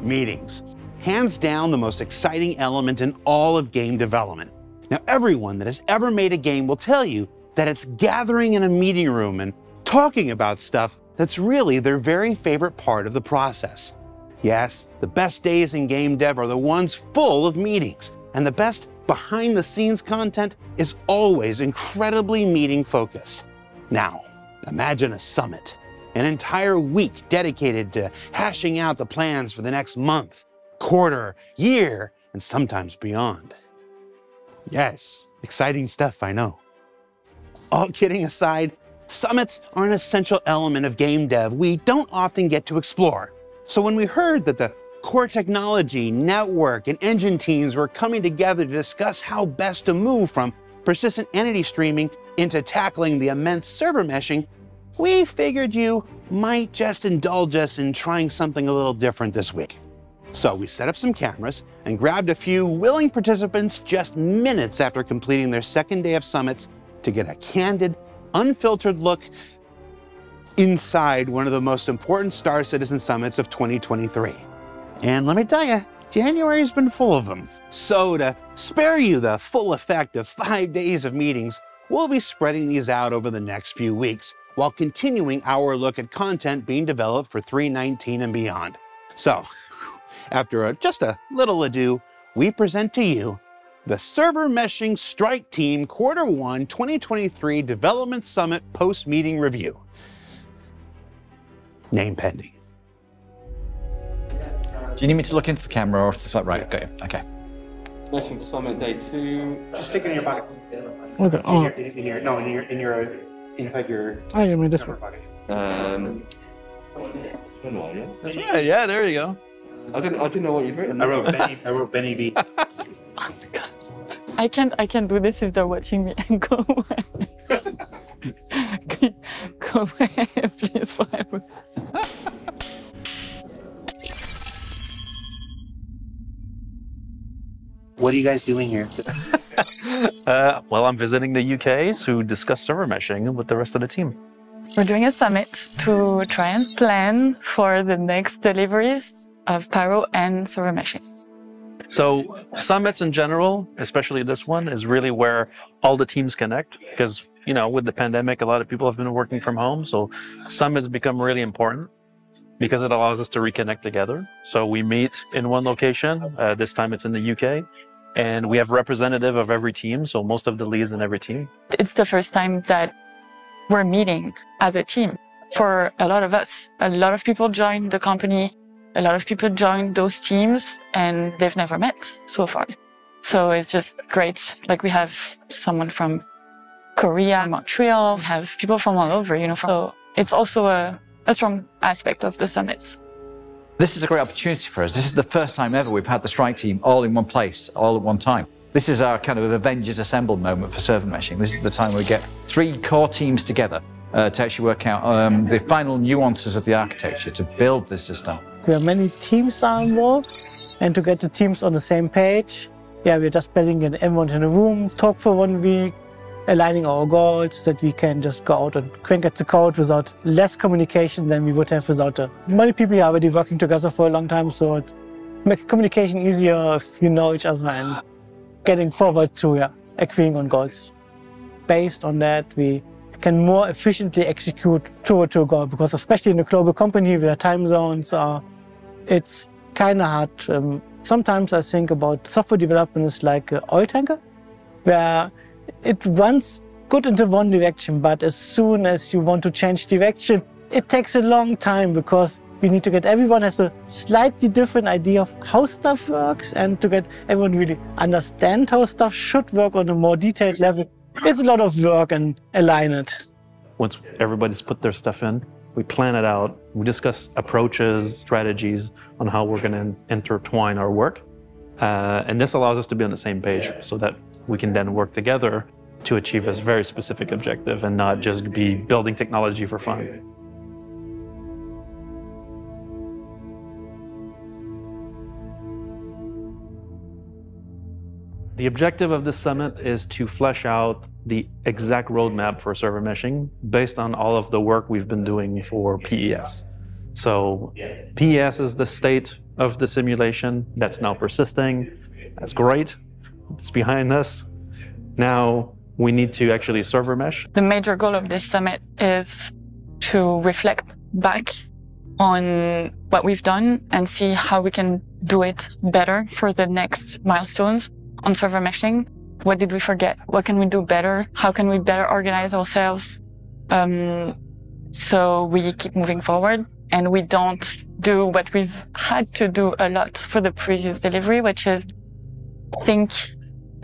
meetings. Hands down the most exciting element in all of game development. Now, everyone that has ever made a game will tell you that it's gathering in a meeting room and talking about stuff that's really their very favorite part of the process. Yes, the best days in game dev are the ones full of meetings, and the best behind-the-scenes content is always incredibly meeting-focused. Now, imagine a summit, an entire week dedicated to hashing out the plans for the next month, quarter, year, and sometimes beyond. Yes, exciting stuff, I know. All kidding aside, summits are an essential element of game dev we don't often get to explore. So when we heard that the core technology, network, and engine teams were coming together to discuss how best to move from persistent entity streaming into tackling the immense server meshing, we figured you might just indulge us in trying something a little different this week. So we set up some cameras and grabbed a few willing participants just minutes after completing their second day of summits to get a candid, unfiltered look inside one of the most important Star Citizen summits of 2023. And let me tell you, January's been full of them. So to spare you the full effect of 5 days of meetings, we'll be spreading these out over the next few weeks while continuing our look at content being developed for 3.19 and beyond. So, after just a little ado, we present to you the Server Meshing Strike Team Q1 2023 Development Summit Post-Meeting Review. Name pending. Do you need me to look into the camera or is this right? Okay. Meshing Summit Day 2. Just stick it in your pocket. Okay. Inside your. Oh, you mean this one? Pocket. That's right, yeah, there you go. I didn't know what you'd written. I wrote Benny B. Oh my God. I can't do this if they're watching me. Go away. Go away, please. Forever. What are you guys doing here? Well, I'm visiting the UK to discuss server meshing with the rest of the team. We're doing a summit to try and plan for the next deliveries of Pyro and server meshing. So summits in general, especially this one, is really where all the teams connect because, you know, with the pandemic, a lot of people have been working from home. So summits become really important because it allows us to reconnect together. So we meet in one location. This time it's in the UK. And we have representative of every team. So most of the leads in every team. It's the first time that we're meeting as a team for a lot of us. A lot of people joined the company. A lot of people joined those teams and they've never met so far. So it's just great. Like we have someone from Korea, Montreal, we have people from all over, you know. So it's also a strong aspect of the summits. This is a great opportunity for us. This is the first time ever we've had the Strike Team all in one place, all at one time. This is our kind of Avengers Assemble moment for server meshing. This is the time we get 3 core teams together to actually work out the final nuances of the architecture to build this system. We have many teams are involved, and to get the teams on the same page, we're just getting everyone in a room, talk for 1 week, aligning our goals, that we can just go out and crank at the code without less communication than we would have without it. Many people are already working together for a long time, so it makes communication easier if you know each other and getting forward to agreeing on goals. Based on that, we can more efficiently execute toward a goal, because especially in a global company where time zones are, it's kind of hard. Sometimes I think about software development is like an oil tanker, where it runs good into one direction, but as soon as you want to change direction, it takes a long time because you need to get everyone has a slightly different idea of how stuff works, and to get everyone really understand how stuff should work on a more detailed level, it's a lot of work and align it. Once everybody's put their stuff in, we plan it out, we discuss approaches, strategies on how we're going to intertwine our work. And this allows us to be on the same page so that we can then work together to achieve a very specific objective and not just be building technology for fun. The objective of this summit is to flesh out the exact roadmap for server meshing based on all of the work we've been doing for PES. So PES is the state of the simulation. That's now persisting. That's great. It's behind us. Now we need to actually server mesh. The major goal of this summit is to reflect back on what we've done and see how we can do it better for the next milestones on server meshing. What did we forget? What can we do better? How can we better organize ourselves so we keep moving forward and we don't do what we've had to do a lot for the previous delivery, which is think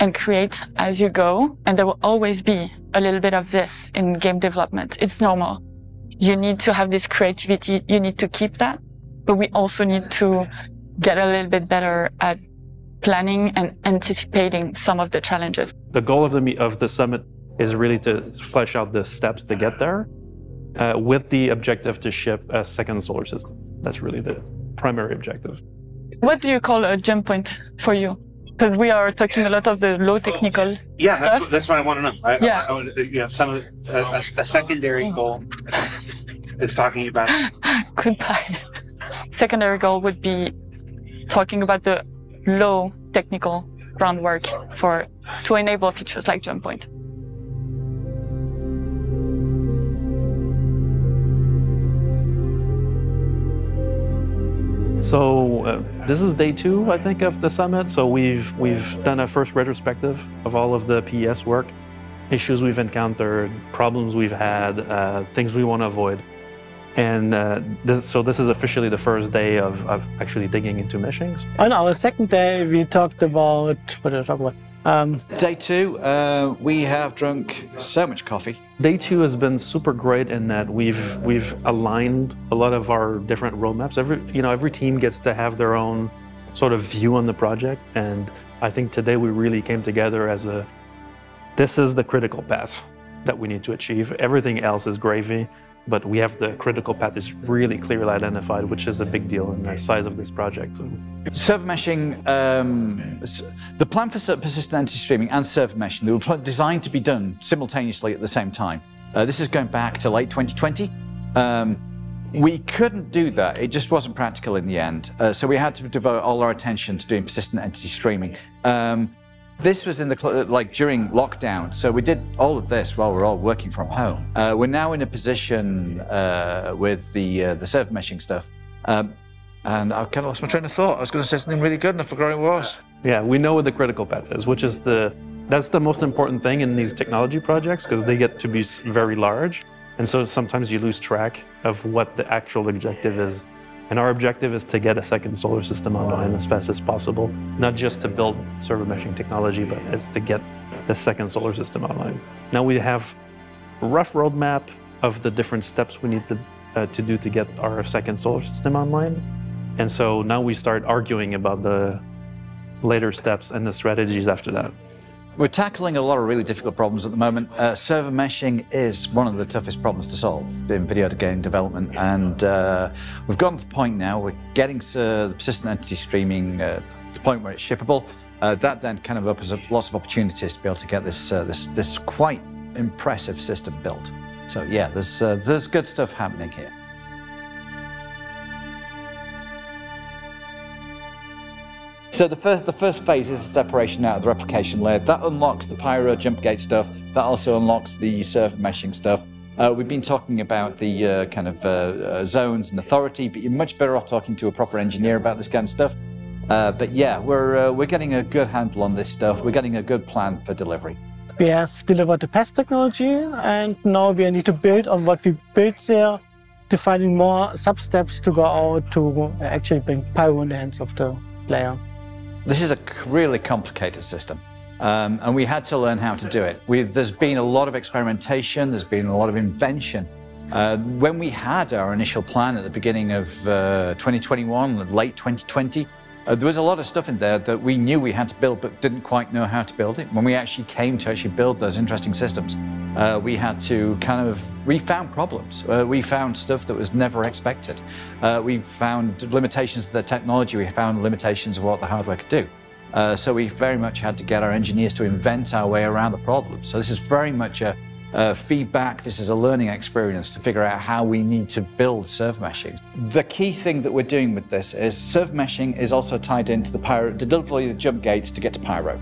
and create as you go. And there will always be a little bit of this in game development. It's normal. You need to have this creativity. You need to keep that. But we also need to get a little bit better at planning and anticipating some of the challenges. The goal of the summit is really to flesh out the steps to get there with the objective to ship a second solar system. That's really the primary objective. What do you call a jump point for you? Because we are talking a lot of the low technical stuff. That's what I want to know. Yeah. I would, some of a secondary goal is talking about. Goodbye. Secondary goal would be talking about the low technical groundwork to enable features like jump point. So this is day 2, I think, of the summit. So we've done a first retrospective of all of the PES work, issues we've encountered, problems we've had, things we want to avoid. And this is officially the first day of actually digging into meshings. On our second day, we talked about, what did I talk about? Day 2, we have drunk so much coffee. Day 2 has been super great in that we've aligned a lot of our different roadmaps. Every team gets to have their own sort of view on the project, and I think today we really came together as this is the critical path that we need to achieve. Everything else is gravy, but we have the critical path is really clearly identified, which is a big deal in the size of this project. Server meshing, the plan for persistent entity streaming and server meshing, they were designed to be done simultaneously at the same time. This is going back to late 2020. We couldn't do that. It just wasn't practical in the end. So we had to devote all our attention to doing persistent entity streaming. This was during lockdown, so we did all of this while we're all working from home. We're now in a position with the server meshing stuff, and I've kind of lost my train of thought. I was going to say something really good, and I forgot it was. Yeah, we know what the critical path is, which is that's the most important thing in these technology projects because they get to be very large, and so sometimes you lose track of what the actual objective is. And our objective is to get a second solar system online as fast as possible, not just to build server meshing technology, but it's to get the second solar system online. Now we have a rough roadmap of the different steps we need to do to get our second solar system online. And so now we start arguing about the later steps and the strategies after that. We're tackling a lot of really difficult problems at the moment. Server meshing is one of the toughest problems to solve in video game development, and we've gotten to the point now we're getting the persistent entity streaming to the point where it's shippable. That then kind of opens up lots of opportunities to be able to get this quite impressive system built. So yeah, there's good stuff happening here. So the first phase is the separation out of the replication layer. That unlocks the Pyro jump gate stuff. That also unlocks the server meshing stuff. We've been talking about the zones and authority, but you're much better off talking to a proper engineer about this kind of stuff. But yeah, we're getting a good handle on this stuff. We're getting a good plan for delivery. We have delivered the PES technology, and now we need to build on what we built there, defining more sub-steps to go out to actually bring Pyro in the hands of the player. This is a really complicated system, and we had to learn how to do it. There's been a lot of experimentation, there's been a lot of invention. When we had our initial plan at the beginning of 2021, late 2020, there was a lot of stuff in there that we knew we had to build but didn't quite know how to build it. When we actually came to build those interesting systems, we had to we found problems. We found stuff that was never expected. We found limitations of the technology. We found limitations of what the hardware could do. So we very much had to get our engineers to invent our way around the problem. So this is very much a feedback. This is a learning experience to figure out how we need to build server meshing. The key thing that we're doing with this is server meshing is also tied into the Pyro, the delivery of the jump gates to get to Pyro.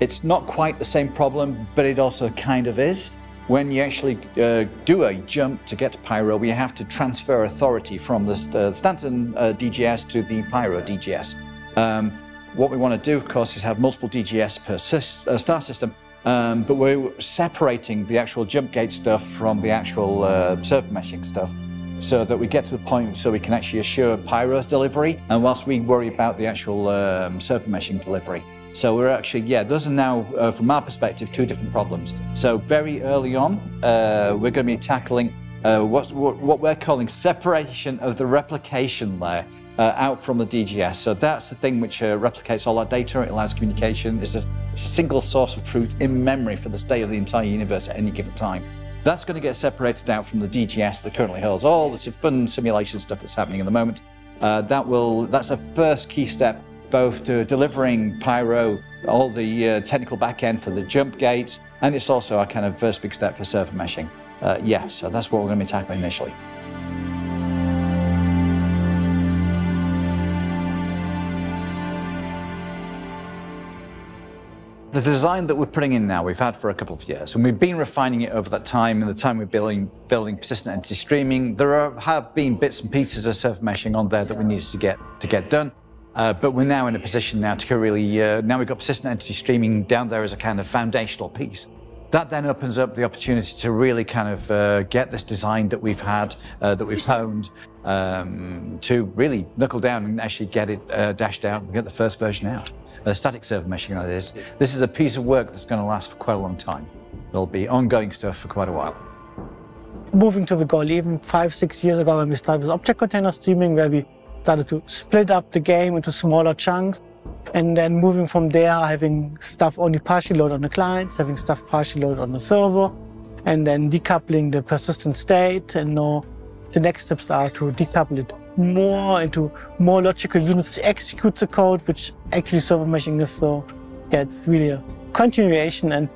It's not quite the same problem, but it also kind of is. When you actually do a jump to get to Pyro, we have to transfer authority from the Stanton DGS to the Pyro DGS. What we want to do, of course, is have multiple DGS per star system, but we're separating the actual jump gate stuff from the actual server meshing stuff, so that we get to the point so we can actually assure Pyro's delivery, and whilst we worry about the actual server meshing delivery. So we're actually, those are now, from our perspective, two different problems. So very early on, we're going to be tackling what we're calling separation of the replication layer out from the DGS. So that's the thing which replicates all our data. It allows communication. It's a single source of truth in memory for the state of the entire universe at any given time. That's going to get separated out from the DGS that currently holds all the fun simulation stuff that's happening at the moment. That's a first key step, both to delivering Pyro, all the technical backend for the jump gates, and it's also our kind of first big step for server meshing. So that's what we're going to be tackling initially. The design that we're putting in now, we've had for a couple of years, and we've been refining it over that time. In the time we're building persistent entity streaming, there have been bits and pieces of server meshing on there that we needed to get done. But we're now in a position now to really, now we've got persistent entity streaming down there as a kind of foundational piece. That then opens up the opportunity to really kind of get this design that we've had, that we've honed, to really knuckle down and actually get it dashed out and get the first version out. Static server meshing, that is. This is a piece of work that's going to last for quite a long time. There'll be ongoing stuff for quite a while. Moving to the goal, even 5-6 years ago when we started with object container streaming, where we started to split up the game into smaller chunks, and then moving from there, having stuff only partially loaded on the clients, having stuff partially loaded on the server, and then decoupling the persistent state. And now the next steps are to decouple it more into more logical units to execute the code, which actually server meshing is. So it's really a continuation, and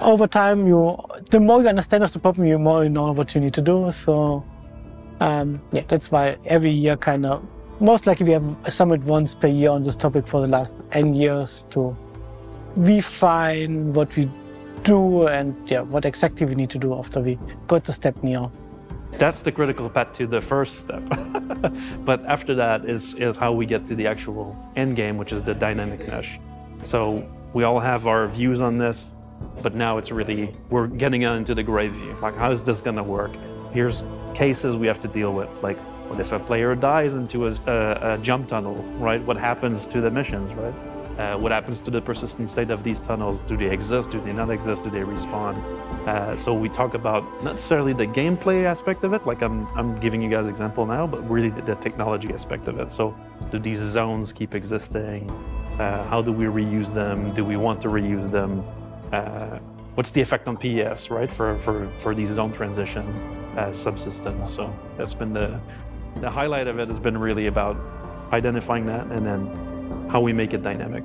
over time, the more you understand of the problem, the more you know what you need to do. So that's why every year most likely we have a summit once per year on this topic for the last N years to refine what we do and what exactly we need to do after we got to step near. That's the critical path to the first step. But after that is how we get to the actual end game, which is the dynamic mesh. So we all have our views on this, but now it's really, we're getting into the gray view. Like, how is this gonna work? Here's cases we have to deal with, like what if a player dies into a jump tunnel, right? What happens to the missions, right? What happens to the persistent state of these tunnels? Do they exist? Do they not exist? Do they respawn? So we talk about not necessarily the gameplay aspect of it, like I'm giving you guys an example now, but really the technology aspect of it. So do these zones keep existing? How do we reuse them? Do we want to reuse them? What's the effect on PES, right, for these zone transition subsystems? So that's been the highlight of it has been really about identifying that and then how we make it dynamic.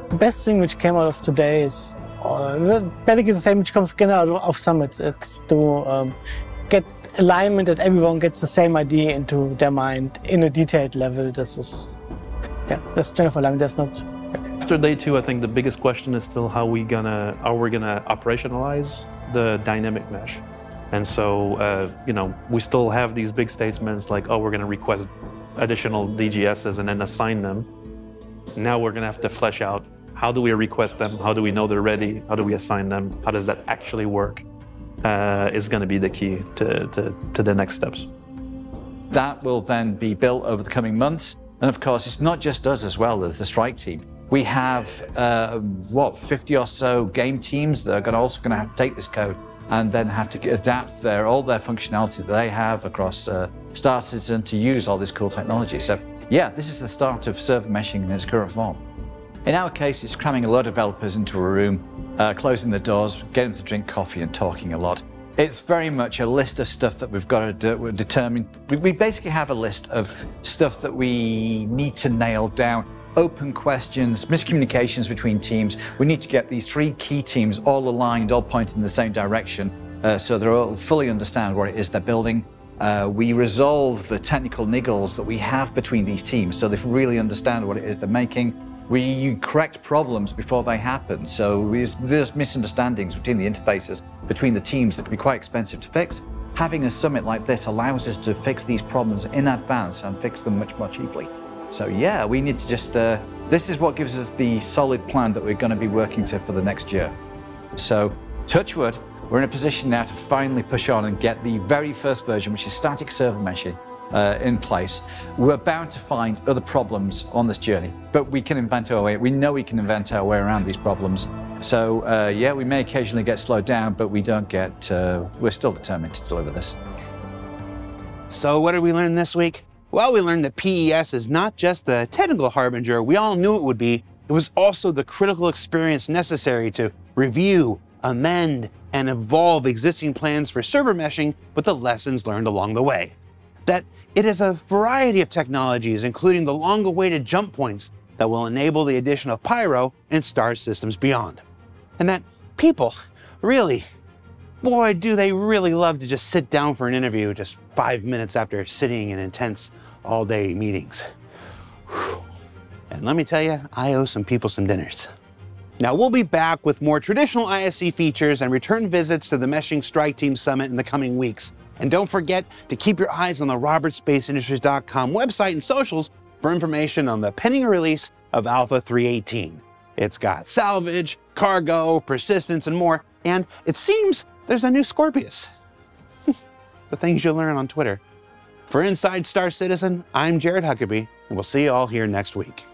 The best thing which came out of today is basically the same which comes again out of summits. It's to get alignment, that everyone gets the same idea into their mind in a detailed level. That's general alignment. That's not. After day 2, I think the biggest question is still how we're gonna operationalize the dynamic mesh. And so, we still have these big statements like, oh, we're gonna request additional DGSs and then assign them. Now we're gonna have to flesh out, how do we request them? How do we know they're ready? How do we assign them? How does that actually work? Is gonna be the key to the next steps. That will then be built over the coming months. And of course, it's not just us as well as the Strike team. We have, 50 or so game teams that are also going to have to take this code and then have to adapt all their functionality that they have across Star Citizen to use all this cool technology. So this is the start of server meshing in its current form. In our case, it's cramming a lot of developers into a room, closing the doors, getting them to drink coffee and talking a lot. It's very much a list of stuff that we've got to determine. We basically have a list of stuff that we need to nail down. Open questions, miscommunications between teams. We need to get these 3 key teams all aligned, all pointing in the same direction, so they all fully understand what it is they're building. We resolve the technical niggles that we have between these teams, so they really understand what it is they're making. We correct problems before they happen, so there's misunderstandings between the interfaces between the teams that can be quite expensive to fix. Having a summit like this allows us to fix these problems in advance and fix them much more cheaply. So yeah, we need to just, this is what gives us the solid plan that we're going to be working to for the next year. So touch wood, we're in a position now to finally push on and get the very first version, which is static server meshing, in place. We're bound to find other problems on this journey, but we can invent our way. We know we can invent our way around these problems. So yeah, we may occasionally get slowed down, but we don't get, we're still determined to deliver this. So what did we learn this week? Well, we learned that PES is not just the technical harbinger we all knew it would be, it was also the critical experience necessary to review, amend, and evolve existing plans for server meshing with the lessons learned along the way. That it is a variety of technologies, including the long-awaited jump points that will enable the addition of Pyro and star systems beyond. And that people, really, boy, do they really love to just sit down for an interview just 5 minutes after sitting in intense all-day meetings. Whew. And let me tell you, I owe some people some dinners. Now, we'll be back with more traditional ISC features and return visits to the Meshing Strike Team Summit in the coming weeks. And don't forget to keep your eyes on the RobertSpaceIndustries.com website and socials for information on the pending release of Alpha 318. It's got salvage, cargo, persistence, and more. And it seems there's a new Scorpius. The things you'll learn on Twitter. For Inside Star Citizen, I'm Jared Huckabee, and we'll see you all here next week.